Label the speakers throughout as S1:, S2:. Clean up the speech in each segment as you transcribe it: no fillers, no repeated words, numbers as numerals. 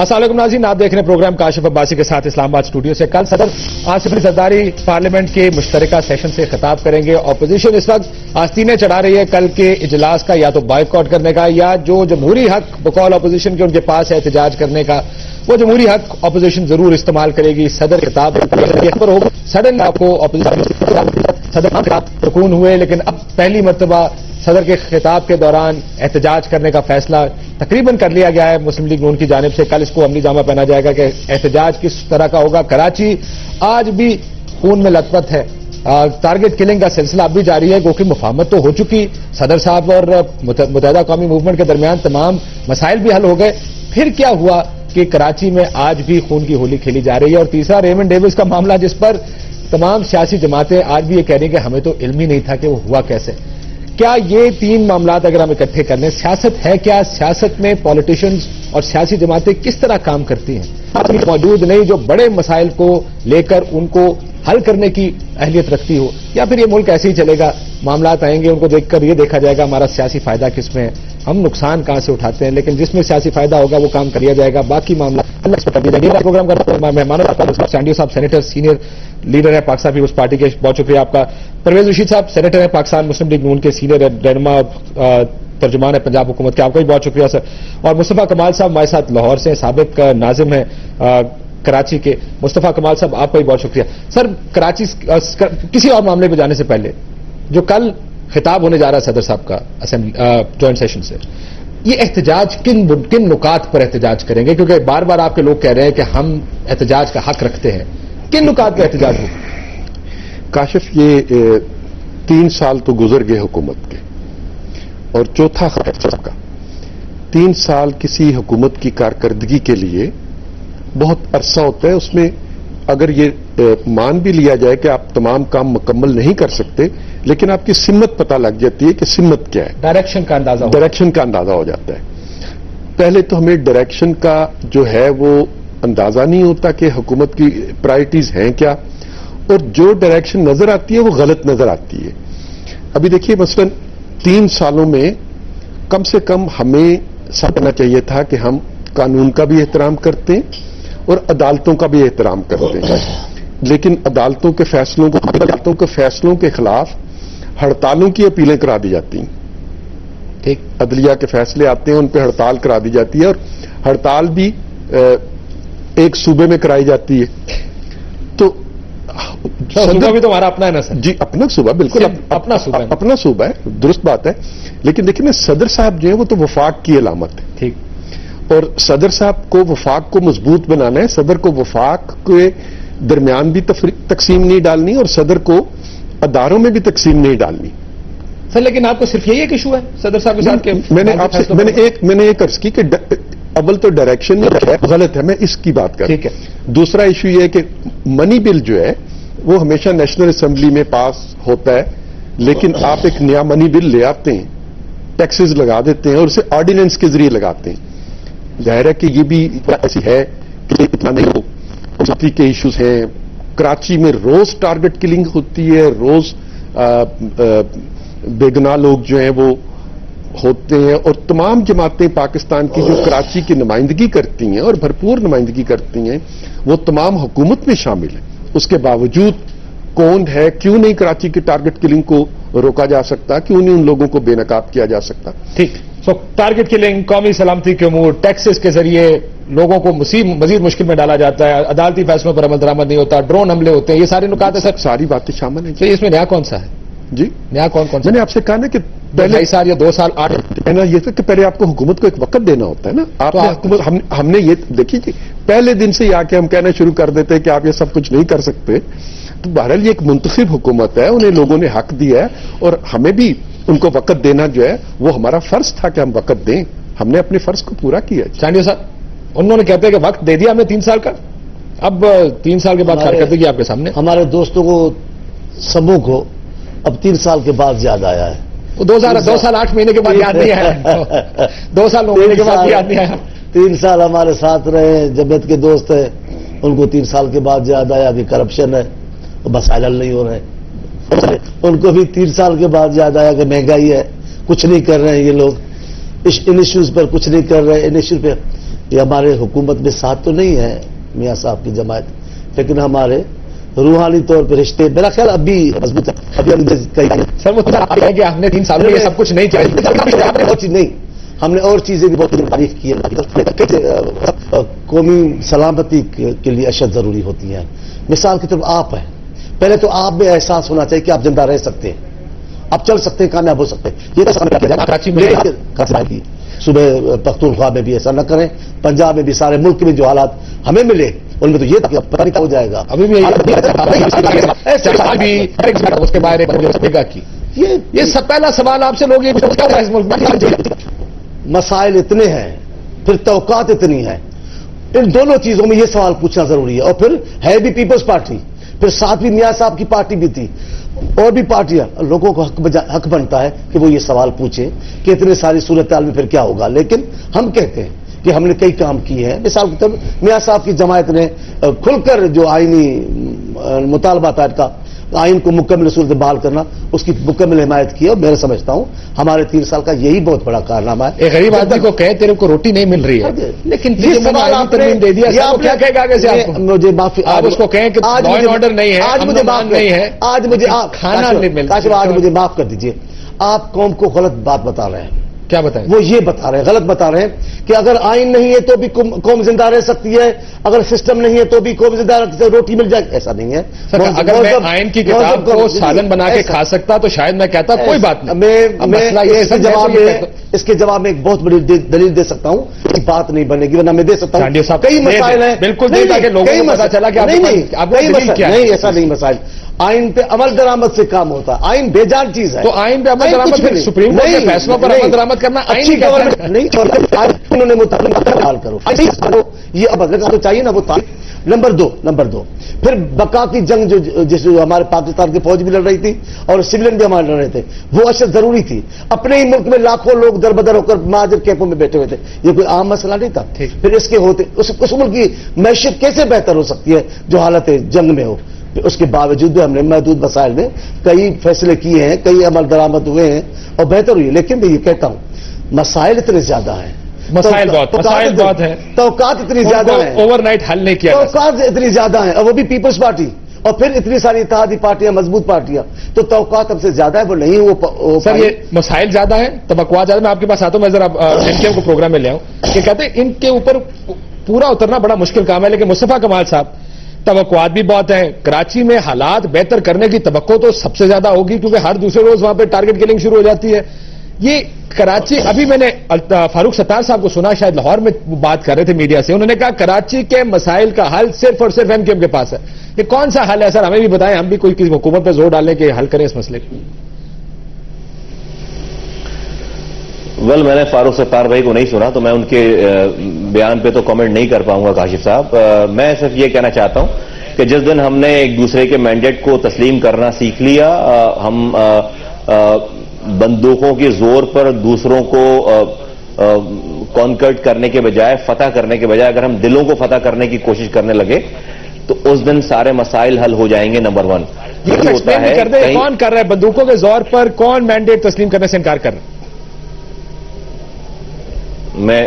S1: السلام علیکم ناظرین، آپ دیکھ رہے ہیں پروگرام کاشف عباسی کے ساتھ اسلام آباد اسٹوڈیو سے۔ کل صدر آصف علی زرداری پارلیمنٹ کے مشترکہ سیشن سے خطاب کریں گے۔ اپوزیشن اس وقت آستینیں چڑھا رہی ہے کل کے اجلاس کا یا تو بائیکاٹ کرنے کا یا جو جمہوری حق بقول اپوزیشن کے ان کے پاس ہے احتجاج کرنے کا، وہ جمہوری حق اپوزیشن ضرور استعمال کرے گی۔ صدر خطاب پر ہوگا سڈن آپ کو صدر سکون ہوئے، لیکن اب پہلی مرتبہ صدر کے خطاب کے دوران احتجاج کرنے کا فیصلہ تقریباً کر لیا گیا ہے مسلم لیگ نون کی جانب سے۔ کل اس کو عملی جامہ پہنا جائے گا کہ احتجاج کس طرح کا ہوگا۔ کراچی آج بھی خون میں لت پت ہے، ٹارگٹ کلنگ کا سلسلہ اب بھی جاری ہے، کیونکہ مفاہمت تو ہو چکی، صدر صاحب اور متحدہ قومی موومنٹ کے درمیان تمام مسائل بھی حل ہو گئے، پھر کیا ہوا کہ کراچی میں آج بھی خون کی ہولی کھیلی جا رہی ہے۔ اور تیسرا ریمنڈ ڈیوس کا معاملہ، جس پر تمام سیاسی جماعتیں آج بھی یہ کہہ رہی ہیں کہ ہمیں تو علم ہی نہیں تھا کہ وہ ہوا کیسے۔ کیا یہ تین معاملات اگر ہم اکٹھے کر لیں، سیاست ہے کیا؟ سیاست میں پالیٹیشنز اور سیاسی جماعتیں کس طرح کام کرتی ہیں؟ موجود نہیں جو بڑے مسائل کو لے کر ان کو حل کرنے کی اہلیت رکھتی ہو، یا پھر یہ ملک ایسے ہی چلے گا، معاملات آئیں گے ان کو دیکھ کر یہ دیکھا جائے گا ہمارا سیاسی فائدہ کس میں ہے، ہم نقصان کہاں سے اٹھاتے ہیں، لیکن جس میں سیاسی فائدہ ہوگا وہ کام کیا جائے گا، باقی معاملہ پروگرام کا مہمانوں سینڈیو صاحب سینیٹر سینئر لیڈر ہے پاکستان پیپلز پارٹی کے، بہت شکریہ آپ کا۔ پرویز رشید صاحب سینیٹر ہیں پاکستان مسلم لیگ نون کے، سینئر رہنما ترجمان ہے پنجاب حکومت کے، آپ کا بھی بہت شکریہ سر۔ اور مصطفیٰ کمال صاحب ہمارے ساتھ لاہور سے، سابق ناظم ہیں کراچی کے، مصطفیٰ کمال صاحب آپ کا بھی بہت شکریہ سر۔ کراچی کسی اور معاملے پہ جانے سے پہلے جو کل خطاب ہونے جا رہا ہے صدر صاحب کا جوائنٹ سیشن سے، یہ احتجاج کن نکات پر احتجاج کریں گے؟ کیونکہ بار بار آپ کے لوگ کہہ رہے ہیں کہ ہم احتجاج کا حق رکھتے ہیں، کن نکات پر احتجاج ہوگا؟
S2: کاشف، یہ 3 سال تو گزر گئے حکومت کے، اور چوتھا خطہ کا 3 سال کسی حکومت کی کارکردگی کے لیے بہت عرصہ ہوتا ہے۔ اس میں اگر یہ مان بھی لیا جائے کہ آپ تمام کام مکمل نہیں کر سکتے، لیکن آپ کی سمت پتہ لگ جاتی ہے کہ سمت کیا ہے،
S1: ڈائریکشن کا اندازہ
S2: ہو جاتا ہے۔ پہلے تو ہمیں ڈائریکشن کا جو ہے وہ اندازہ نہیں ہوتا کہ حکومت کی پرائرٹیز ہیں کیا، اور جو ڈائریکشن نظر آتی ہے وہ غلط نظر آتی ہے۔ ابھی دیکھیے مثلا 3 سالوں میں کم سے کم ہمیں سمجھنا چاہیے تھا کہ ہم قانون کا بھی احترام کرتے ہیں اور عدالتوں کا بھی احترام کرتے ہیں، لیکن عدالتوں کے فیصلوں کے خلاف ہڑتالوں کی اپیلیں کرا دی جاتی ہیں۔ ٹھیک، عدلیہ کے فیصلے آتے ہیں، ان پہ ہڑتال کرا دی جاتی ہے، اور ہڑتال بھی ایک صوبے میں کرائی جاتی ہے۔ تو
S1: صوبہ بھی تو ہمارا اپنا ہے نا سر؟
S2: جی اپنا صوبہ، بالکل اپنا صوبہ ہے، درست بات ہے، لیکن دیکھیں نا صدر صاحب جو ہے وہ تو وفاق کی علامت ہے۔
S1: ٹھیک،
S2: اور صدر صاحب کو وفاق کو مضبوط بنانا ہے، صدر کو وفاق کے درمیان بھی تقسیم نہیں ڈالنی اور صدر کو اداروں میں بھی تقسیم نہیں ڈالنی
S1: سر۔ لیکن آپ کو صرف یہی ایک ایشو ہے صدر صاحب کے ساتھ؟
S2: میں نے ایک عرض کی کہ اول تو ڈائریکشن غلط ہے، میں اس کی بات کر رہا ہوں۔
S1: ٹھیک ہے۔
S2: دوسرا ایشو یہ ہے کہ منی بل جو ہے وہ ہمیشہ نیشنل اسمبلی میں پاس ہوتا ہے، لیکن آپ ایک نیا منی بل لے آتے ہیں، ٹیکسز لگا دیتے ہیں اور اسے آرڈیننس کے ذریعے لگاتے ہیں۔ ظاہر ہے کہ یہ بھی ایسی ہے کہ اتنا نہیں ہو، سختی کے ایشوز ہیں۔ کراچی میں روز ٹارگٹ کلنگ ہوتی ہے، روز بے گناہ لوگ جو ہیں وہ ہوتے ہیں، اور تمام جماعتیں پاکستان کی جو کراچی کی نمائندگی کرتی ہیں اور بھرپور نمائندگی کرتی ہیں وہ تمام حکومت میں شامل ہیں۔ اس کے باوجود کون ہے، کیوں نہیں کراچی کی ٹارگٹ کلنگ کو روکا جا سکتا، کیوں نہیں ان لوگوں کو بے نقاب کیا جا سکتا؟
S1: ٹھیک، ٹارگٹ کلنگ، قومی سلامتی کے امور، ٹیکسز کے ذریعے لوگوں کو مزید مشکل میں ڈالا جاتا ہے، عدالتی فیصلوں پر عمل درآمد نہیں ہوتا، ڈرون حملے ہوتے ہیں، یہ سارے نکات ہیں سر؟
S2: ساری باتیں شامل ہیں۔
S1: تو اس میں نیا کون سا ہے؟
S2: جی
S1: نیا کون سا؟
S2: میں نے آپ سے کہا نا کہ
S1: پہلے 2 سال یا 2 سال 8
S2: کہنا یہ تھا کہ پہلے آپ کو حکومت کو ایک وقت دینا ہوتا ہے نا۔ آپ نے ہم نے یہ دیکھیے جی، پہلے دن سے آ کے ہم کہنا شروع کر دیتے کہ آپ یہ سب کچھ نہیں کر سکتے، تو بہرحال یہ ایک منتخب حکومت ہے، انہیں لوگوں نے حق دیا ہے، اور ہمیں بھی ان کو وقت دینا جو ہے وہ ہمارا فرض تھا کہ ہم وقت دیں، ہم نے اپنے فرض کو پورا کیا۔
S1: چانڈیو صاحب انہوں نے کہتے ہیں کہ وقت دے دیا ہمیں 3 سال کا، اب 3 سال کے بعد کارکردگی آپ کے سامنے۔
S3: ہمارے دوستوں کو سبوں کو اب 3 سال کے بعد یاد آیا ہے،
S1: وہ 2 سال 8 مہینے کے بعد یاد نہیں آیا، 2 سال 9 مہینے کے بعد یاد نہیں آیا۔
S3: 3 سال ہمارے ساتھ رہے، جمعیت کے دوست ہیں، ان کو 3 سال کے بعد یاد آیا کہ کرپشن ہے، مسائل حل نہیں ہو رہے ہیں۔ ان کو بھی 3 سال کے بعد یاد آیا کہ مہنگائی ہے، کچھ نہیں کر رہے ہیں یہ لوگ، ان ایشوز پر کچھ نہیں کر رہے، ان ایشوز پہ یہ ہمارے حکومت میں ساتھ تو نہیں ہے میاں صاحب کی جماعت, لیکن ہمارے روحانی طور پہ رشتے میرا خیال ابھی مضبوط ہے.
S1: سر وہ کہ ہم نے 3 سال میں یہ سب کچھ نہیں کیا,
S3: بہت چیز نہیں, ہم نے اور چیزیں بھی بہت تعریف کی ہے. قومی سلامتی کے لیے اشد ضروری ہوتی ہیں. مثال کی طرف آپ ہیں, پہلے تو آپ میں احساس ہونا چاہیے کہ آپ زندہ رہ سکتے ہیں, آپ چل سکتے ہیں, کامیاب ہو سکتے ہیں. یہ
S1: کراچی میں
S3: صبح پختونخوا میں بھی ایسا نہ کریں, پنجاب میں بھی, سارے ملک میں جو حالات ہمیں ملے ان میں تو یہ پتہ نہیں کیا ہو جائے گا.
S1: ابھی بھی اس کے بارے میں یہ سب پہلا سوال آپ سے لوگ
S3: مسائل اتنے ہیں, پھر توقعات اتنی ہیں, ان دونوں چیزوں میں یہ سوال پوچھنا ضروری ہے. اور پھر ہے بھی پیپلز پارٹی, پھر ساتھ بھی میاں صاحب کی پارٹی بھی تھی, اور بھی پارٹیاں, لوگوں کو حق بنتا ہے کہ وہ یہ سوال پوچھیں کہ اتنے ساری صورتحال میں پھر کیا ہوگا. لیکن ہم کہتے ہیں کہ ہم نے کئی کام کیے ہیں. مثال کے طور پر میاں صاحب کی جماعت نے کھل کر جو آئینی مطالبات کا آئین کو مکمل صورت بحال کرنا, اس کی مکمل حمایت کی ہے. اور میں سمجھتا ہوں ہمارے 3 سال کا یہی بہت بڑا کارنامہ ہے.
S1: ایک غریب آدمی کو کہے تیرے کو روٹی نہیں مل رہی ہے, لیکن یہ سوال آپ نے دے دیا, کیا کہے گا آگے سے آپ کو؟ مجھے معافی,
S3: آپ اس کو کہیں کہ
S1: لا اینڈ آرڈر نہیں ہے,
S3: آج مجھے معاف نہیں ہے, آج مجھے
S1: کھانا نہیں ملتا.
S3: آج مجھے معاف کر دیجئے, آپ قوم کو غلط بات بتا رہے ہیں.
S1: کیا بتائیں؟
S3: وہ یہ بتا رہے ہیں, غلط بتا رہے ہیں کہ اگر آئین نہیں ہے تو بھی قوم زندہ رہ سکتی ہے, اگر سسٹم نہیں ہے تو بھی قوم زندہ رہ سکتی ہے, روٹی مل جائے. ایسا نہیں ہے.
S1: اگر میں آئین کی کتاب کو سالن بنا کے کھا سکتا تو شاید میں کہتا کوئی بات نہیں.
S3: میں اس کے جواب میں ایک بہت بڑی دلیل دے سکتا ہوں, بات نہیں بنے گی, ورنہ میں دے سکتا ہوں. کئی مسائل ہیں,
S1: بالکل چلا کہ
S3: نہیں, ایسا نہیں. مسائل آئین پہ عمل درآمد سے کام ہوتا ہے. آئین بے جان چیز ہے.
S1: تو آئین پہ عمل درآمد, سپریم کورٹ کے فیصلوں پر عمل درآمد کرنا
S3: اچھی گورنمنٹ نہیں. انہوں نے متعلق کرو, یہ اب تو چاہیے نا وہ. نمبر دو پھر بقا کی جنگ جو ہمارے پاکستان کی فوج بھی لڑ رہی تھی اور سولین بھی ہمارے لڑ رہے تھے, وہ اشد ضروری تھی. اپنے ہی ملک میں لاکھوں لوگ در بدر ہو کر مہاجر کیمپوں میں بیٹھے ہوئے تھے, یہ کوئی عام مسئلہ نہیں تھا. پھر اس کے ہوتے اس ملک کی معیشت کیسے بہتر ہو سکتی ہے جو حالت جنگ میں ہو. اس کے باوجود ہم نے محدود وسائل میں کئی فیصلے کیے ہیں, کئی عمل درآمد ہوئے ہیں اور بہتر ہوئی. لیکن میں یہ کہتا ہوں مسائل اتنے زیادہ ہیں,
S1: مسائل بہت ہیں,
S3: توقعات اتنی زیادہ ہیں,
S1: اوور نائٹ حل نہیں کیا,
S3: توقعات اتنی زیادہ ہیں, اور وہ بھی پیپلز پارٹی, اور پھر اتنی ساری اتحادی پارٹیاں, مضبوط پارٹیاں, تو توقعات ہم سے زیادہ ہے. وہ نہیں وہ
S1: سر, یہ مسائل زیادہ ہیں, توقعات زیادہ. میں آپ کے پاس آتا ہوں, میں ذرا ان کے پروگرام میں لے آؤں کہ کہتے ہیں ان کے اوپر پورا اترنا بڑا مشکل کام ہے. لیکن مصطفیٰ کمال صاحب, توقعات بھی بہت ہیں. کراچی میں حالات بہتر کرنے کی توقع تو سب سے زیادہ ہوگی, کیونکہ ہر دوسرے روز وہاں پہ ٹارگٹ کلنگ شروع ہو جاتی ہے. یہ کراچی, ابھی میں نے فاروق ستار صاحب کو سنا, شاید لاہور میں بات کر رہے تھے میڈیا سے, انہوں نے کہا کراچی کے مسائل کا حل صرف اور صرف ایم کیو ایم کے پاس ہے. یہ کون سا حل ہے سر, ہمیں بھی بتائیں, ہم بھی کوئی کسی حکومت پہ زور ڈالیں کہ حل کریں اس مسئلے کو.
S4: میں نے فاروق ستار بھائی کو نہیں سنا, تو میں ان کے بیان پہ تو کامنٹ نہیں کر پاؤں گا. کاشف صاحب, میں صرف یہ کہنا چاہتا ہوں کہ جس دن ہم نے ایک دوسرے کے مینڈیٹ کو تسلیم کرنا سیکھ لیا, ہم بندوقوں کے زور پر دوسروں کو کانکرٹ کرنے کے بجائے, فتح کرنے کے بجائے, اگر ہم دلوں کو فتح کرنے کی کوشش کرنے لگے تو اس دن سارے مسائل حل ہو جائیں گے. نمبر 1
S1: یہ ہوتا ہے, کون کر رہا ہے بندوقوں کے زور پر, کون مینڈیٹ تسلیم کرنے سے انکار کر رہا ہے؟
S4: میں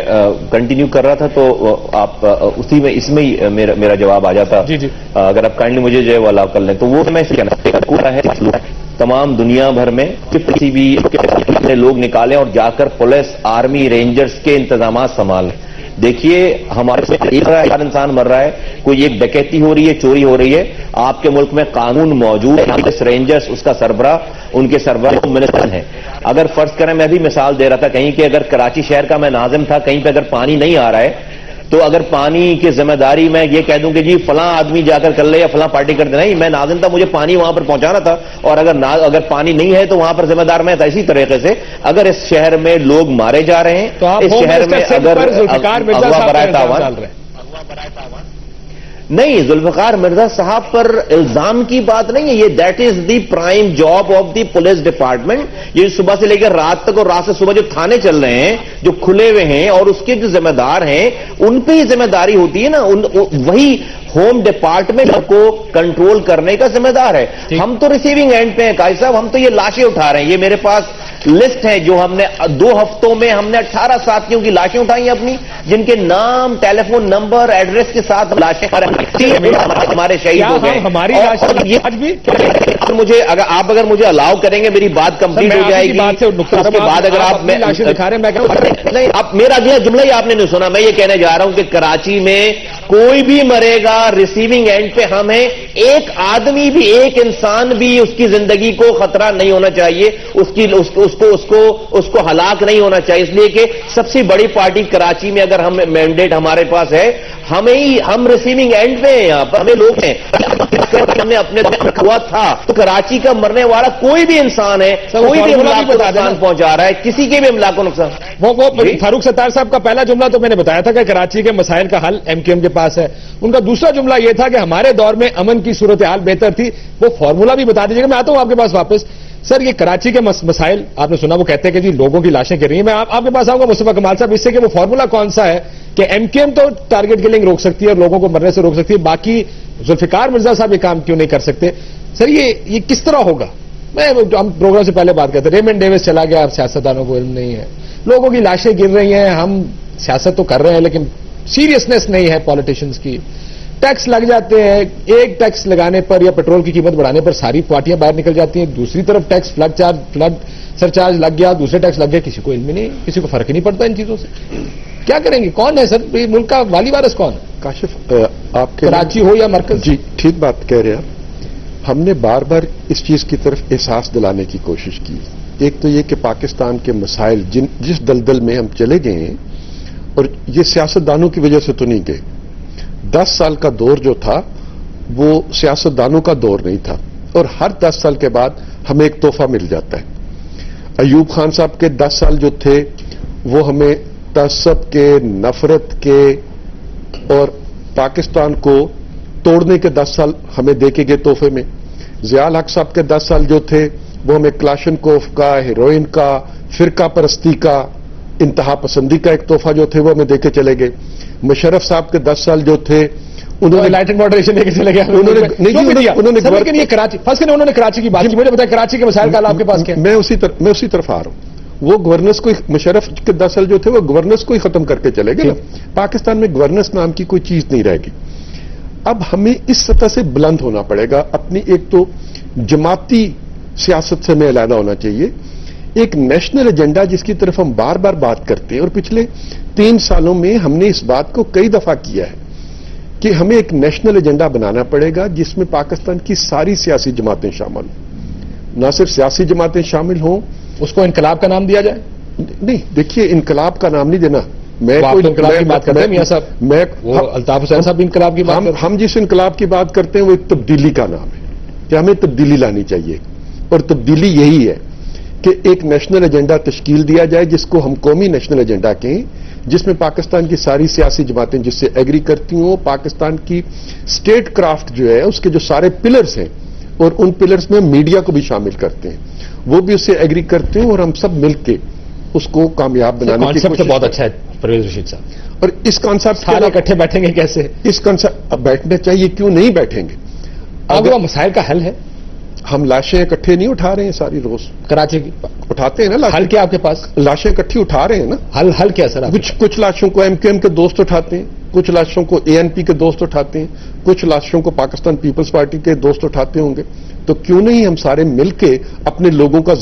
S4: کنٹینیو کر رہا تھا تو آپ اسی میں اس میں ہی میرا جواب آ جاتا.
S1: جی.
S4: اگر آپ کائنڈلی مجھے جو ہے وہ الاؤ کر لیں تو وہ میں کہنا ہے تمام دنیا بھر میں کسی بھی لوگ نکالیں اور جا کر پولیس, آرمی, رینجرز کے انتظامات سنبھالیں. دیکھیے ہمارے ایک انسان مر رہا ہے, کوئی ایک ڈکیتی ہو رہی ہے, چوری ہو رہی ہے, آپ کے ملک میں قانون موجود ہے, رینجرز اس کا سربراہ, ان کے سربراہ منسٹر ہیں. اگر فرض کریں, میں بھی مثال دے رہا تھا کہیں کہ اگر کراچی شہر کا میں ناظم تھا, کہیں پہ اگر پانی نہیں آ رہا ہے تو اگر پانی کی ذمہ داری میں یہ کہہ دوں کہ جی فلاں آدمی جا کر لے یا فلاں پارٹی کر دے, نہیں, میں ناظم تھا, مجھے پانی وہاں پر پہنچانا تھا, اور اگر پانی نہیں ہے تو وہاں پر ذمہ دار میں تھا. اسی طریقے سے اگر اس شہر میں لوگ مارے جا رہے ہیں, اس شہر میں اگر اغوا برائے تاوان نہیں, ذوالفقار مرزا صاحب پر الزام کی بات نہیں ہے یہ. That is the prime job of the police department. یہ صبح سے لے کر رات تک, اور رات سے صبح جو تھانے چل رہے ہیں, جو کھلے ہوئے ہیں, اور اس کے جو ذمہ دار ہیں ان پہ یہ ذمہ داری ہوتی ہے نا. وہی ہوم ڈپارٹمنٹ کو کنٹرول کرنے کا ذمہ دار ہے. ہم تو ریسیونگ اینڈ پہ ہیں قائد صاحب, ہم تو یہ لاشیں اٹھا رہے ہیں. یہ میرے پاس لسٹ ہے جو ہم نے 2 ہفتوں میں ہم نے 18 ساتھیوں کی لاشیں اٹھائی اپنی، جن کے نام، ٹیلی فون نمبر، ایڈریس کے ساتھ لاشیں ہمارے شہید ہو گئے.
S1: ہماری آج بھی
S4: مجھے اگر مجھے الاؤ کریں گے میری بات کمپلیٹ ہو جائے گی. اس کے بعد اگر آپ
S1: لاشیں دکھا رہے ہیں،
S4: نہیں، اب میرا اگلا جملہ ہی آپ نے نہیں سنا. میں یہ کہنے جا رہا ہوں کہ کراچی میں کوئی بھی مرے گا، ریسیونگ اینڈ پہ ہم ہیں. ایک آدمی بھی، ایک انسان بھی اس کی زندگی کو خطرہ نہیں ہونا چاہیے، اس کو ہلاک نہیں ہونا چاہیے. اس لیے کہ سب سے بڑی پارٹی کراچی میں اگر ہم مینڈیٹ ہمارے پاس ہے، ہم ریسیونگ اینڈ پہ ہیں. یہاں پر ہمیں لوگ ہیں، ہم نے اپنے ہوا تھا. تو کراچی کا مرنے والا کوئی بھی انسان ہے، کوئی بھی املاک کو نقصان پہنچا رہا ہے، کسی کے بھی املاک کو نقصان.
S1: وہ فاروق ستار صاحب کا پہلا جملہ تو میں نے بتایا تھا کہ کراچی کے مسائل کا حل ایم کیو ایم کے پاس ہے. ان کا دوسرا جملہ یہ تھا کہ ہمارے دور میں امن کی صورتحال بہتر تھی. وہ فارمولا بھی بتا دیجیے گا. میں آتا ہوں آپ کے پاس واپس. سر، یہ کراچی کے مسائل آپ نے سنا، وہ کہتے ہیں کہ جی لوگوں کی لاشیں گر رہی ہیں. میں آپ کے پاس آؤں گا مصطفیٰ کمال صاحب، اس سے کہ وہ فارمولا کون سا ہے کہ ایم کیو ایم تو ٹارگٹ کلنگ روک سکتی ہے اور لوگوں کو مرنے سے روک سکتی ہے، باقی ذوالفقار مرزا صاحب یہ کام کیوں نہیں کر سکتے؟ سر، یہ کس طرح ہوگا؟ ہم پروگرام سے پہلے بات کرتے، ریمنڈ ڈیوس چلا گیا، اب سیاستدانوں کو علم نہیں ہے، لوگوں کی لاشیں گر رہی ہیں. ہم سیاست تو کر رہے ہیں لیکن سیریسنیس نہیں ہے پالیٹیشنز کی. ٹیکس لگ جاتے ہیں، ایک ٹیکس لگانے پر یا پیٹرول کی قیمت بڑھانے پر ساری پارٹیاں باہر نکل جاتی ہیں. دوسری طرف ٹیکس فلڈ سرچارج لگ گیا، دوسرے ٹیکس لگ گیا، کسی کو علم نہیں، کسی کو فرق ہی نہیں پڑتا ان چیزوں سے. کیا کریں گے؟ کون ہے سر ملک کا والی وارث؟ کون ہے؟
S2: کاشف، آپ کے
S1: کراچی ہو یا مرکز؟
S2: جی ٹھیک بات کہہ رہے ہیں. ہم نے بار بار اس چیز کی طرف احساس دلانے کی کوشش کی. ایک تو یہ کہ پاکستان کے مسائل جس دلدل میں ہم چلے گئے ہیں، اور یہ سیاستدانوں کی وجہ سے تو نہیں گئے. 10 سال کا دور جو تھا وہ سیاستدانوں کا دور نہیں تھا، اور ہر 10 سال کے بعد ہمیں ایک تحفہ مل جاتا ہے. ایوب خان صاحب کے 10 سال جو تھے وہ ہمیں تعصب کے، نفرت کے اور پاکستان کو توڑنے کے 10 سال ہمیں دے کے گئے تحفے میں. ضیاء الحق صاحب کے 10 سال جو تھے وہ ہمیں کلاشنکوف کا، ہیروئن کا، فرقہ پرستی کا، انتہا پسندی کا ایک تحفہ جو تھے وہ ہمیں دے کے چلے گئے. مشرف صاحب کے 10 سال جو تھے انہوں نے
S1: لائٹ اینڈ ماڈریشن لے کے چلے گئے. انہوں نے کراچی کی بات کی. مجھے بتایا کراچی کے مسائل کا آپ کے پاس کیا؟
S2: میں اسی طرف آ رہا ہوں. وہ گورننس کو، مشرف کے 10 سال جو تھے وہ گورننس کو ہی ختم کر کے چلے گئے. پاکستان میں گورننس نام کی کوئی چیز نہیں رہے گی. اب ہمیں اس سطح سے بلند ہونا پڑے گا. اپنی ایک تو جماعتی سیاست سے ہمیں علیحدہ ہونا چاہیے. ایک نیشنل ایجنڈا جس کی طرف ہم بار بار بات کرتے ہیں، اور پچھلے 3 سالوں میں ہم نے اس بات کو کئی دفعہ کیا ہے کہ ہمیں ایک نیشنل ایجنڈا بنانا پڑے گا جس میں پاکستان کی ساری سیاسی جماعتیں شامل ہوں. نہ صرف سیاسی جماعتیں شامل ہوں.
S1: اس کو انقلاب کا نام دیا جائے؟
S2: نہیں، دیکھیے انقلاب کا نام نہیں دینا.
S1: میں انقلاب کی بات کرتے ہیں میاں صاحب، الطاف حسین صاحب انقلاب کی بات کرتے ہیں.
S2: ہم جس انقلاب کی بات کرتے ہیں وہ ایک تبدیلی کا نام ہے کہ ہمیں تبدیلی لانی چاہیے، اور تبدیلی یہی ہے کہ ایک نیشنل ایجنڈا تشکیل دیا جائے جس کو ہم قومی نیشنل ایجنڈا کہیں، جس میں پاکستان کی ساری سیاسی جماعتیں جس سے ایگری کرتی ہوں. پاکستان کی اسٹیٹ کرافٹ جو ہے اس کے جو سارے پلرز ہیں، اور ان پلرز میں میڈیا کو بھی شامل کرتے ہیں، وہ بھی اس سے ایگری کرتے ہیں، اور ہم سب مل کے اس کو کامیاب بنانے کی کوشش.
S1: بہت اچھا ہے پرویز رشید صاحب.
S2: اور اس کانسیپٹ
S1: سارے اکٹھے بیٹھیں گے کیسے؟
S2: اس کانسیپٹ بیٹھنا چاہیے، کیوں نہیں بیٹھیں گے؟
S1: اگر مسائل کا حل ہے.
S2: ہم لاشیں اکٹھے نہیں اٹھا رہے ہیں ساری روز.
S1: کراچی کی
S2: اٹھاتے ہیں نا.
S1: حل کیا آپ کے پاس؟
S2: لاشیں اکٹھی اٹھا رہے ہیں نا.
S1: حل کیا سر؟
S2: کچھ لاشوں کو ایم کیو ایم کے دوست اٹھاتے ہیں، کچھ لاشوں کو اے این پی کے دوست اٹھاتے ہیں، کچھ لاشوں کو پاکستان پیپلز پارٹی کے دوست اٹھاتے ہوں گے. تو کیوں نہیں ہم سارے مل کے اپنے لوگوں کا